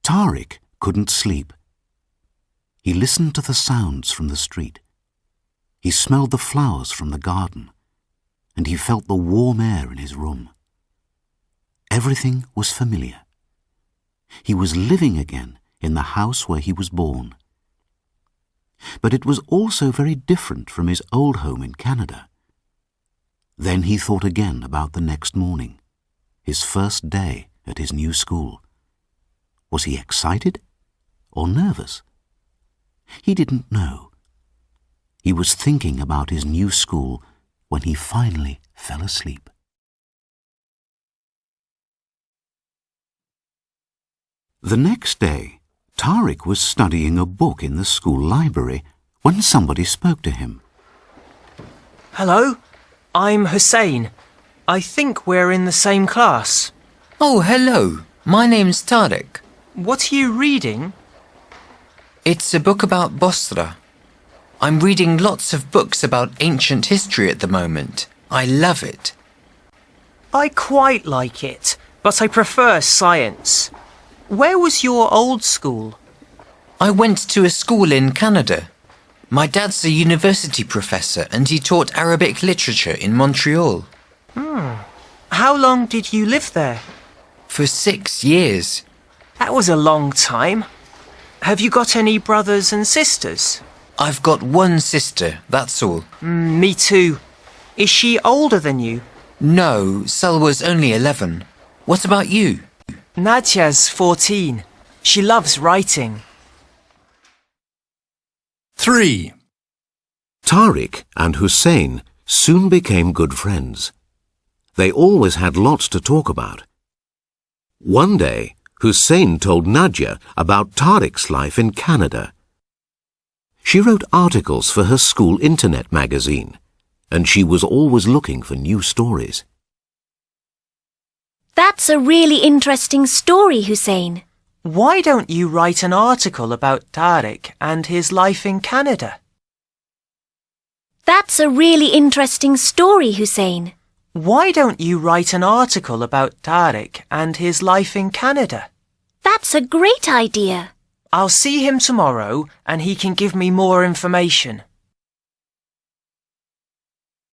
Tariq couldn't sleep. He listened to the sounds from the street. He smelled the flowers from the garden, and he felt the warm air in his room. Everything was familiar. He was living again in the house where he was born. But it was also very different from his old home in Canada. Then he thought again about the next morning, his first day at his new school. Was he excited or nervous? He didn't know. He was thinking about his new school when he finally fell asleep. The next day, Tariq was studying a book in the school library when somebody spoke to him. Hello, I'm Hussein. I think we're in the same class. Oh, hello. My name's Tariq. What are you reading? It's a book about Bosra. I'm reading lots of books about ancient history at the moment. I love it. I quite like it, but I prefer science. Where was your old school? I went to a school in Canada. My dad's a university professor and he taught Arabic literature in Montreal. How long did you live there? For 6 years. That was a long time. Have you got any brothers and sisters? I've got one sister, that's all. Me too. Is she older than you? No, Salwa's only 11. What about you? Nadia's 14. She loves writing. 3. Tariq and Hussein soon became good friends. They always had lots to talk about. One day, Hussein told Nadia about Tariq's life in Canada. She wrote articles for her school internet magazine, and she was always looking for new stories. That's a really interesting story, Hussein. Why don't you write an article about Tariq and his life in Canada? That's a really interesting story, Hussein. Why don't you write an article about Tariq and his life in Canada? That's a great idea. I'll see him tomorrow and he can give me more information.